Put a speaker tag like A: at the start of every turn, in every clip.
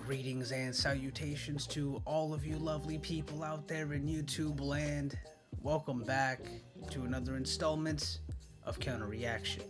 A: Greetings and salutations to all of you lovely people out there in YouTube land. Welcome back to another installment of Counter Reaction.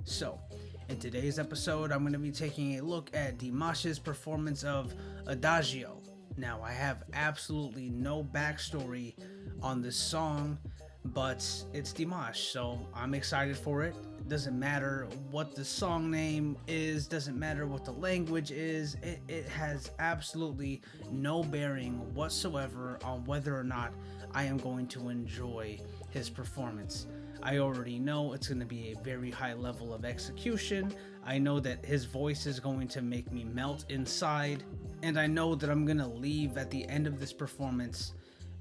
A: So, in today's episode, I'm going to be taking a look at Dimash's performance of Adagio. Now, I have absolutely no backstory on this song, but it's Dimash, so I'm excited for it. Doesn't matter what the song name is, doesn't matter what the language is, it has absolutely no bearing whatsoever on whether or not I am going to enjoy his performance. I already know it's going to be a very high level of execution. I know that his voice is going to make me melt inside, and I know that I'm going to leave at the end of this performance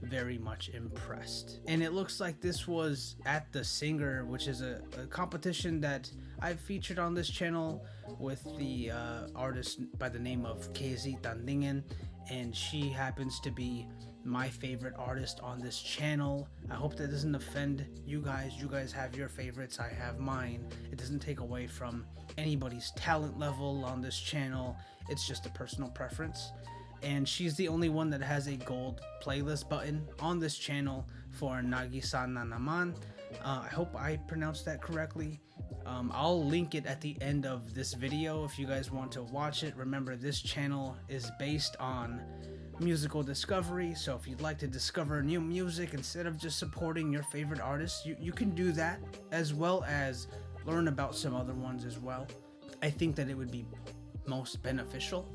A: very much impressed. And it looks like this was at the Singer, which is a competition that I've featured on this channel with the artist by the name of KZ Tandingen, and she happens to be my favorite artist on this channel. I hope that doesn't offend you guys. You guys have your favorites, I have mine. It doesn't take away from anybody's talent level on this channel. It's just a personal preference. And she's the only one that has a gold playlist button on this channel for Nagisa Nanaman. I hope I pronounced that correctly. I'll link it at the end of this video if you guys want to watch it. Remember, this channel is based on musical discovery, so if you'd like to discover new music instead of just supporting your favorite artists, you can do that, as well as learn about some other ones as well. I think that it would be most beneficial.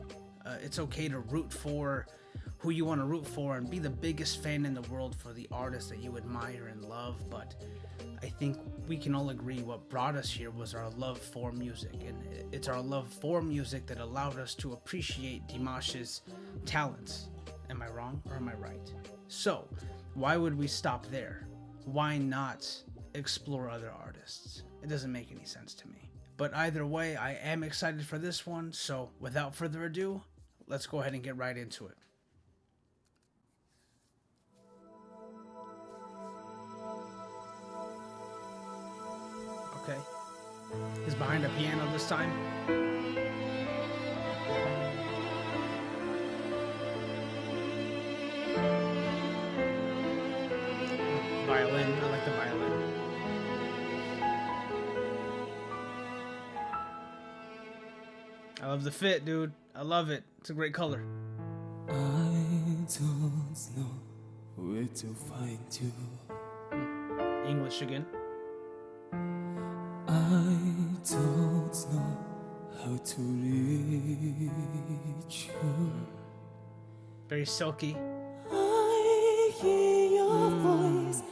A: It's okay to root for who you want to root for and be the biggest fan in the world for the artist that you admire and love, but I think we can all agree what brought us here was our love for music, and it's our love for music that allowed us to appreciate Dimash's talents. Am I wrong or am I right? So, why would we stop there? Why not explore other artists? It doesn't make any sense to me. But either way, I am excited for this one, so without further ado, let's go ahead and get right into it. Okay. He's behind a piano this time. Violin. I like the violin. I love the fit, dude. I love it. It's a great color.
B: I don't know where to find you.
A: English again.
B: I don't know how to reach you.
A: Very silky.
B: I hear your voice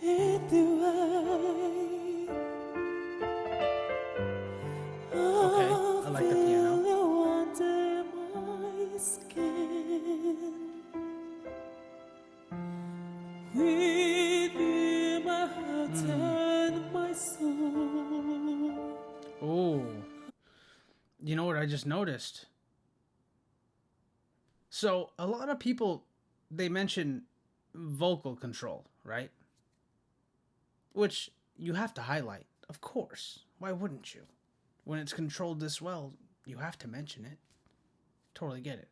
B: in the way.
A: Okay, I like the piano.
B: Under my skin. Within my heart and my soul.
A: Oh, you know what I just noticed? So a lot of people, they mention vocal control, right? Which you have to highlight, of course. Why wouldn't you? When it's controlled this well, you have to mention it. Totally get it.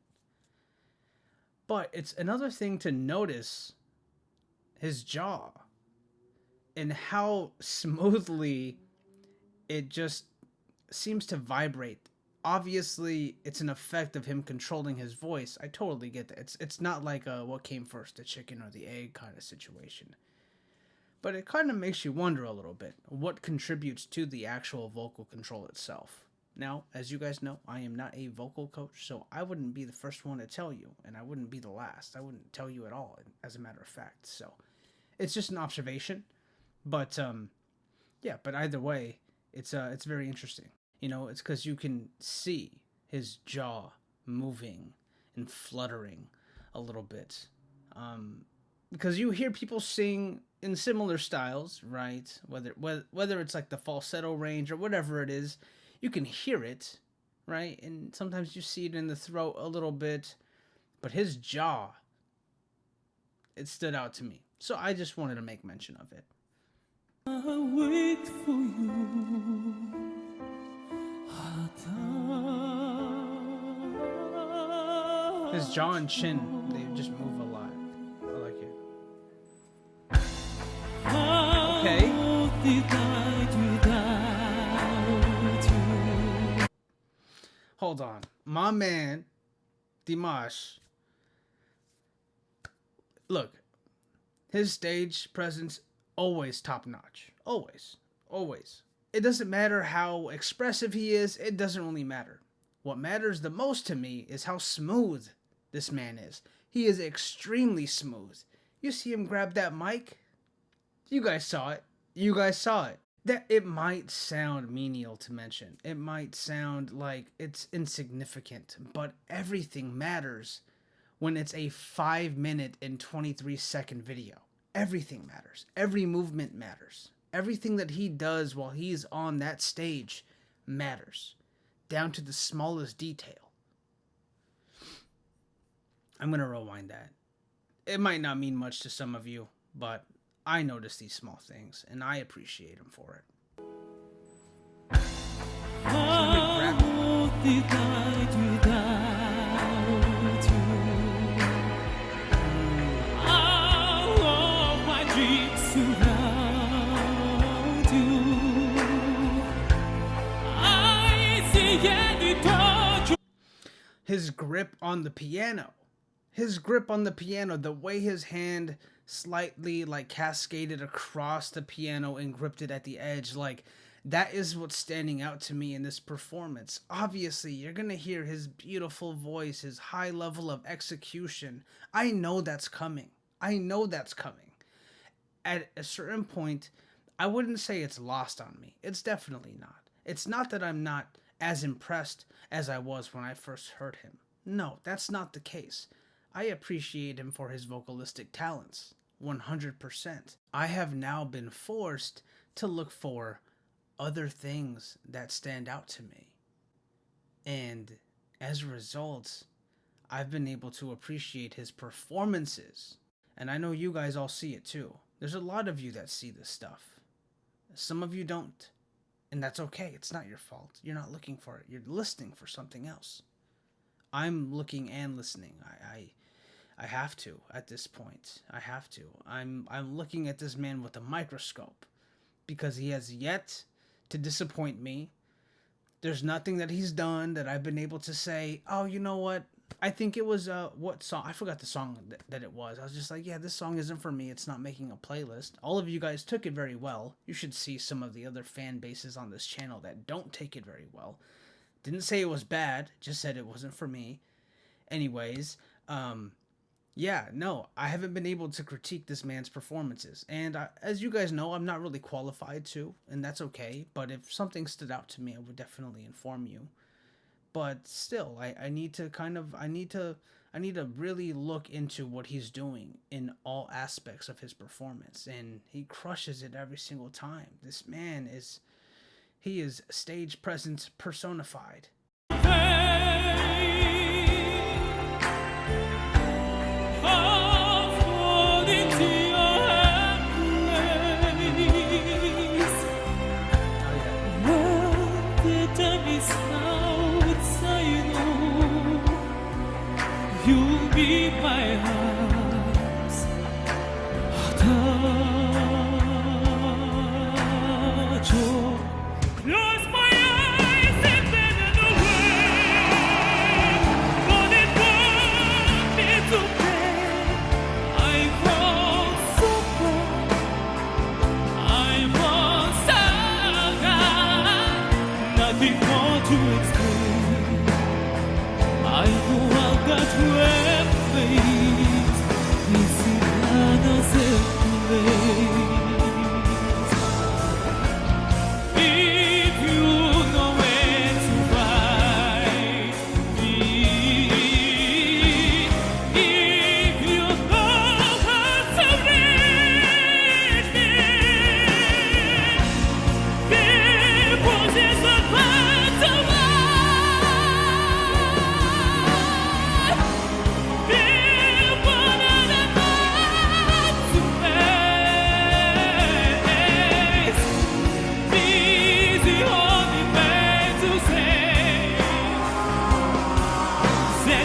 A: But it's another thing to notice his jaw and how smoothly it just seems to vibrate. Obviously, it's an effect of him controlling his voice. I totally get that. It's not like a what came first, the chicken or the egg kind of situation. But it kind of makes you wonder a little bit what contributes to the actual vocal control itself. Now, as you guys know, I am not a vocal coach, so I wouldn't be the first one to tell you, and I wouldn't be the last. I wouldn't tell you at all, as a matter of fact. So it's just an observation. But yeah, but either way, it's very interesting. You know, it's because you can see his jaw moving and fluttering a little bit. Because you hear people sing in similar styles, right? Whether it's like the falsetto range or whatever it is, you can hear it, right? And sometimes you see it in the throat a little bit. But his jaw, it stood out to me. So I just wanted to make mention of it.
B: I wait for you.
A: His jaw and chin, they just move a lot. I like it. Okay. Hold on. My man, Dimash. Look, his stage presence always top notch. Always. Always. It doesn't matter how expressive he is, it doesn't really matter. What matters the most to me is how smooth this man is. He is extremely smooth. You see him grab that mic? You guys saw it. You guys saw it. That it might sound menial to mention. It might sound like it's insignificant, but everything matters when it's a 5-minute and 23-second video. Everything matters. Every movement matters. Everything that he does while he's on that stage matters, down to the smallest detail. I'm going to rewind that. It might not mean much to some of you, but I notice these small things, and I appreciate him for it. His grip on the piano. His grip on the piano, the way his hand slightly like cascaded across the piano and gripped it at the edge, like that is what's standing out to me in this performance. Obviously, you're going to hear his beautiful voice, his high level of execution. I know that's coming. I know that's coming. At a certain point, I wouldn't say it's lost on me. It's definitely not. It's not that I'm not as impressed as I was when I first heard him. No, that's not the case. I appreciate him for his vocalistic talents, 100%. I have now been forced to look for other things that stand out to me. And as a result, I've been able to appreciate his performances. And I know you guys all see it too. There's a lot of you that see this stuff. Some of you don't. And that's okay. It's not your fault. You're not looking for it. You're listening for something else. I'm looking and listening. I have to at this point. I have to. I'm looking at this man with a microscope because he has yet to disappoint me. There's nothing that he's done that I've been able to say, oh, you know what? I think it was, what song? I forgot the song that it was. I was just like, yeah, this song isn't for me. It's not making a playlist. All of you guys took it very well. You should see some of the other fan bases on this channel that don't take it very well. Didn't say it was bad, just said it wasn't for me. Anyways, yeah, no, I haven't been able to critique this man's performances. And as you guys know, I'm not really qualified to, and that's okay. But if something stood out to me, I would definitely inform you. But still, I need to really look into what he's doing in all aspects of his performance. And he crushes it every single time. This man he is stage presence personified.
B: You'll be my heart's Adagio. Close my eyes and then away. But it won't be too bad. I want so far. I want so good. Nothing more to explain. I know I've got ways. This is another place. If you know where to find me, if you know how to reach me, there was a part of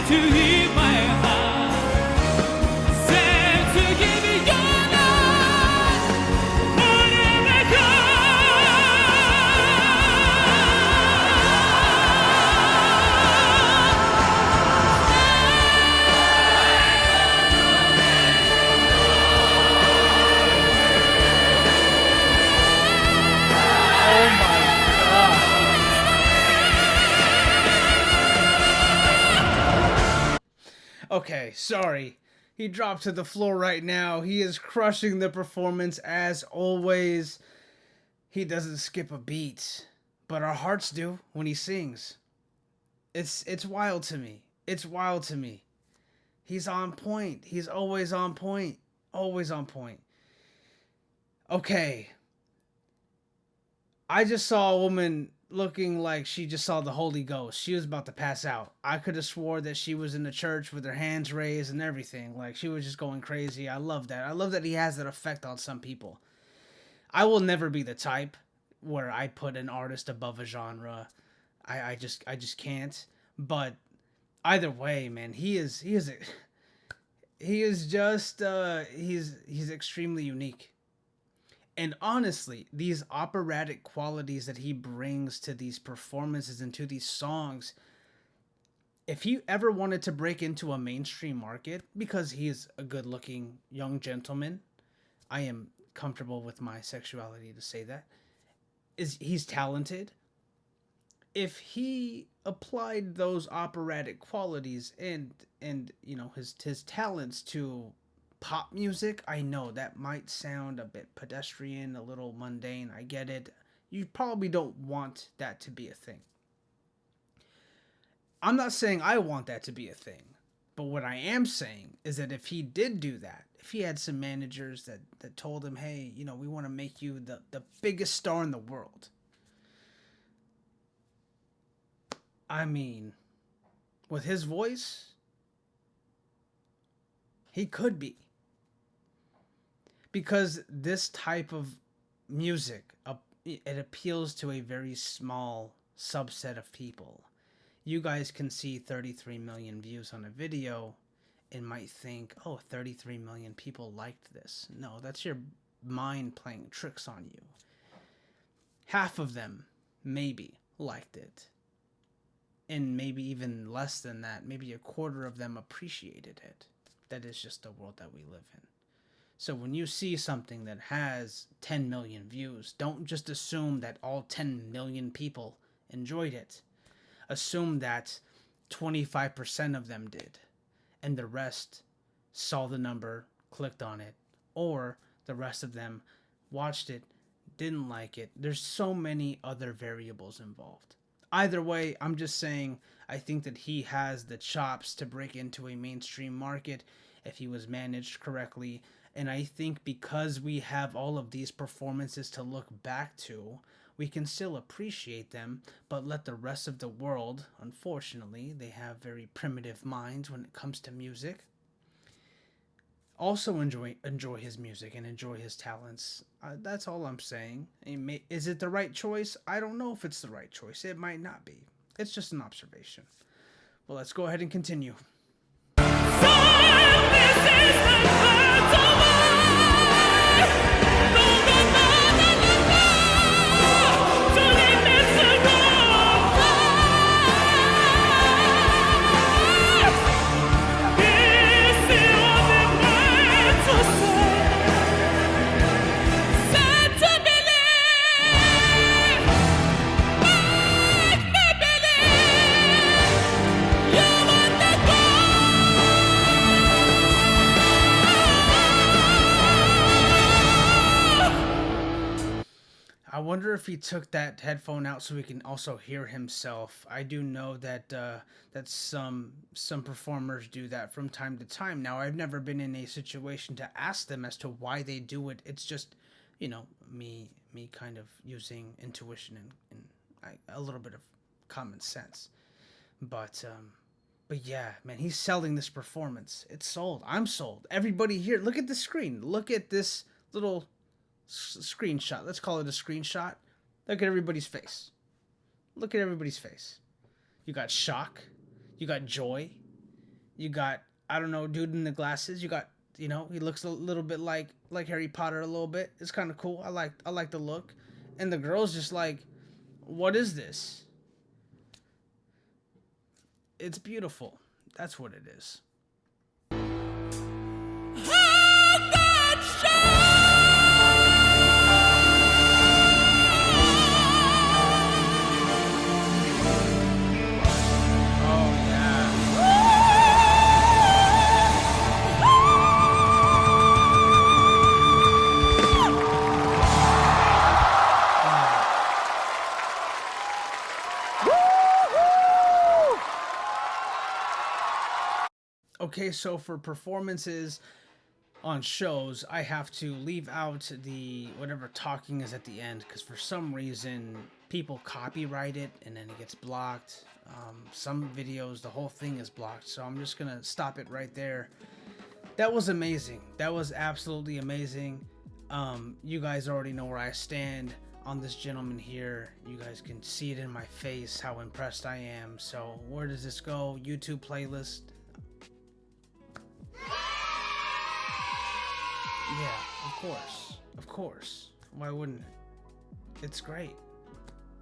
B: to hear my
A: Okay, sorry. He dropped to the floor right now. He is crushing the performance as always. He doesn't skip a beat, but our hearts do when he sings. It's wild to me. It's wild to me. He's on point. He's always on point. Always on point. Okay. I just saw a woman looking like she just saw the Holy Ghost. She was about to pass out. I could have swore that she was in the church with her hands raised and everything. Like, she was just going crazy. I love that. I love that he has that effect on some people. I will never be the type where I put an artist above a genre. I just can't. But either way, man, he's extremely unique. And honestly, these operatic qualities that he brings to these performances and to these songs, if he ever wanted to break into a mainstream market, because he's a good-looking young gentleman, I am comfortable with my sexuality to say that, he's talented. If he applied those operatic qualities and you know his talents to pop music, I know that might sound a bit pedestrian, a little mundane. I get it. You probably don't want that to be a thing. I'm not saying I want that to be a thing, but what I am saying is that if he did do that, if he had some managers that told him, hey, you know, we want to make you the biggest star in the world. I mean, with his voice, he could be. Because this type of music, it appeals to a very small subset of people. You guys can see 33 million views on a video and might think, oh, 33 million people liked this. No, that's your mind playing tricks on you. Half of them, maybe, liked it. And maybe even less than that, maybe a quarter of them appreciated it. That is just the world that we live in. So when you see something that has 10 million views, don't just assume that all 10 million people enjoyed it. Assume that 25% of them did, and the rest saw the number, clicked on it, or the rest of them watched it, didn't like it. There's so many other variables involved. Either way, I'm just saying I think that he has the chops to break into a mainstream market if he was managed correctly. And I think because we have all of these performances to look back to, we can still appreciate them, but let the rest of the world, unfortunately, they have very primitive minds when it comes to music, also enjoy his music and enjoy his talents. That's all I'm saying. Is it the right choice? I don't know if it's the right choice. It might not be. It's just an observation. Well, let's go ahead and continue. I wonder if he took that headphone out so he can also hear himself. I do know that that some performers do that from time to time. Now, I've never been in a situation to ask them as to why they do it. It's just, you know, me kind of using intuition and a little bit of common sense. But yeah, man, he's selling this performance. It's sold. I'm sold. Everybody here, look at the screen. Look at this little screenshot. Let's call it a screenshot. Look at everybody's face. Look at everybody's face. You got shock. You got joy. You got, I don't know, dude in the glasses. You got, you know, he looks a little bit like Harry Potter a little bit. It's kind of cool. I like the look. And the girl's just like, what is this? It's beautiful. That's what it is. Okay, so for performances on shows, I have to leave out the whatever talking is at the end because for some reason people copyright it and then it gets blocked. Some videos, the whole thing is blocked, so I'm just gonna stop it right there. That was amazing. That was absolutely amazing. You guys already know where I stand on this gentleman here. You guys can see it in my face how impressed I am. So where does this go? YouTube playlist. Yeah, of course. Why wouldn't it? It's great.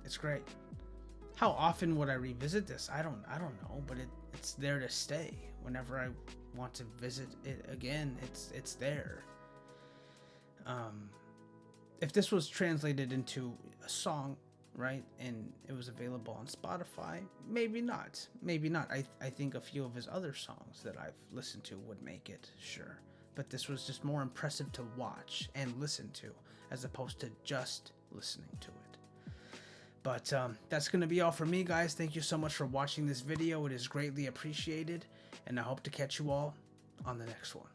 A: It's great. How often would I revisit this? I don't know, but it's there to stay. Whenever I want to visit it again, it's there. If this was translated into a song, right, and it was available on Spotify, maybe not. I think a few of his other songs that I've listened to would make it, sure. But this was just more impressive to watch and listen to as opposed to just listening to it. But that's going to be all for me, guys. Thank you so much for watching this video. It is greatly appreciated, and I hope to catch you all on the next one.